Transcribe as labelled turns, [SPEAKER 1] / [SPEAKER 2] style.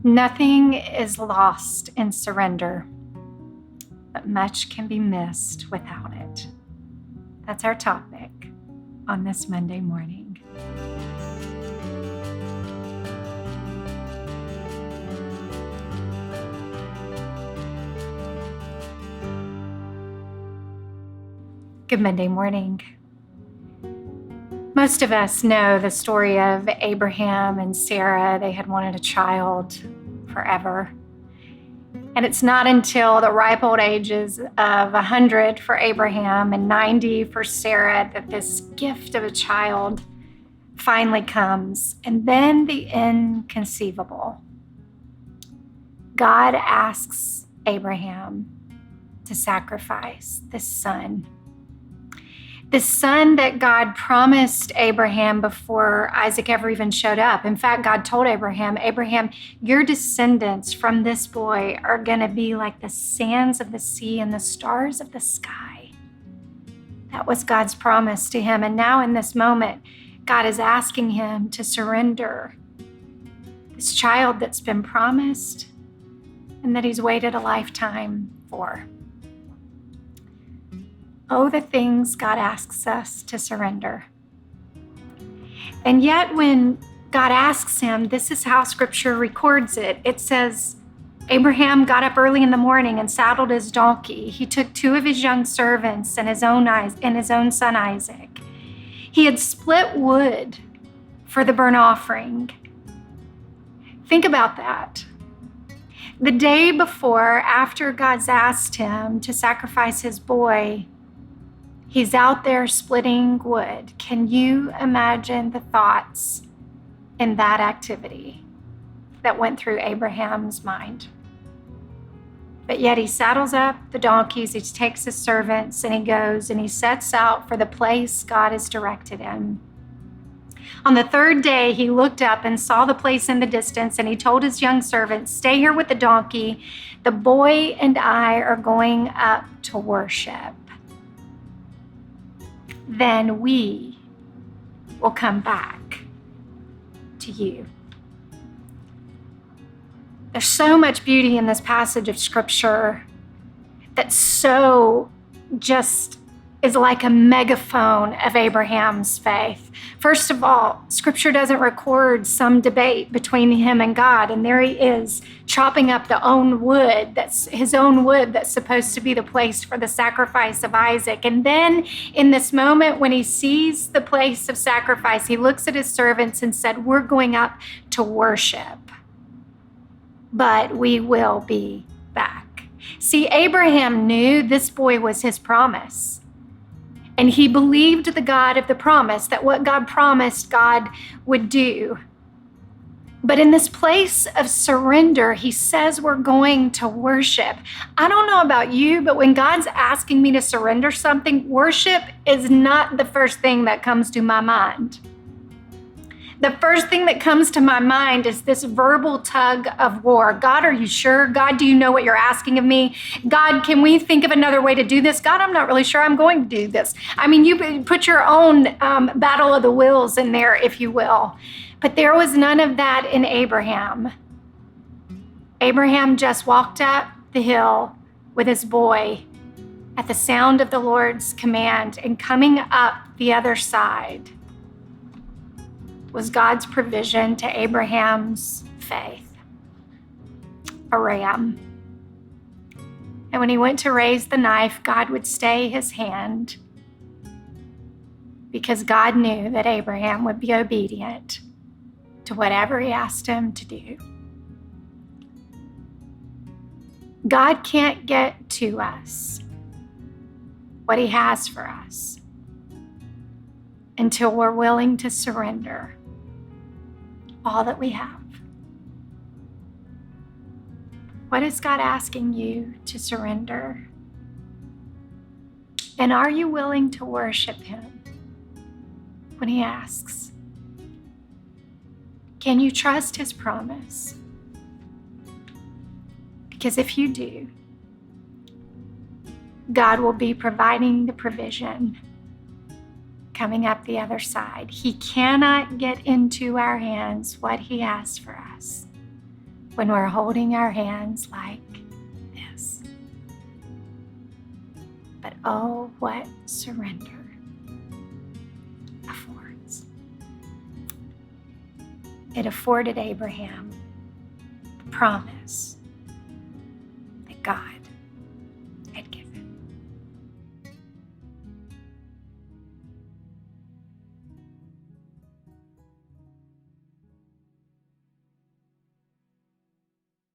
[SPEAKER 1] Nothing is lost in surrender, but much can be missed without it. That's our topic on this Monday morning. Good Monday morning. Most of us know the story of Abraham and Sarah. They had wanted a child forever. And it's not until the ripe old ages of 100 for Abraham and 90 for Sarah that this gift of a child finally comes. And then the inconceivable. God asks Abraham to sacrifice this son. The son that God promised Abraham before Isaac ever even showed up. In fact, God told Abraham, your descendants from this boy are going to be like the sands of the sea and the stars of the sky. That was God's promise to him. And now in this moment, God is asking him to surrender this child that's been promised and that he's waited a lifetime for. Oh, the things God asks us to surrender. And yet when God asks him, this is how Scripture records it. It says, Abraham got up early in the morning and saddled his donkey. He took 2 of his young servants and his own son Isaac. He had split wood for the burnt offering. Think about that. The day before, after God's asked him to sacrifice his boy, he's out there splitting wood. Can you imagine the thoughts in that activity that went through Abraham's mind? But yet he saddles up the donkeys, he takes his servants, and he goes and he sets out for the place God has directed him. On the 3rd day, he looked up and saw the place in the distance, and he told his young servants, stay here with the donkey. The boy and I are going up to worship. Then we will come back to you. There's so much beauty in this passage of Scripture that so just is like a megaphone of Abraham's faith. First of all, Scripture doesn't record some debate between him and God, and there he is chopping up his own wood that's supposed to be the place for the sacrifice of Isaac. And then in this moment when he sees the place of sacrifice, he looks at his servants and said, we're going up to worship, but we will be back. See, Abraham knew this boy was his promise. And he believed the God of the promise, that what God promised, God would do. But in this place of surrender, he says we're going to worship. I don't know about you, but when God's asking me to surrender something, worship is not the first thing that comes to my mind. The first thing that comes to my mind is this verbal tug of war. God, are you sure? God, do you know what you're asking of me? God, can we think of another way to do this? God, I'm not really sure I'm going to do this. I mean, you put your own battle of the wills in there, if you will. But there was none of that in Abraham. Abraham just walked up the hill with his boy at the sound of the Lord's command, and coming up the other side was God's provision to Abraham's faith, a ram. And when he went to raise the knife, God would stay his hand because God knew that Abraham would be obedient to whatever he asked him to do. God can't get to us what he has for us until we're willing to surrender all that we have. What is God asking you to surrender? And are you willing to worship him when he asks? Can you trust his promise? Because if you do, God will be providing the provision coming up the other side. He cannot get into our hands what he has for us when we're holding our hands like this. But oh, what surrender affords. It afforded Abraham the promise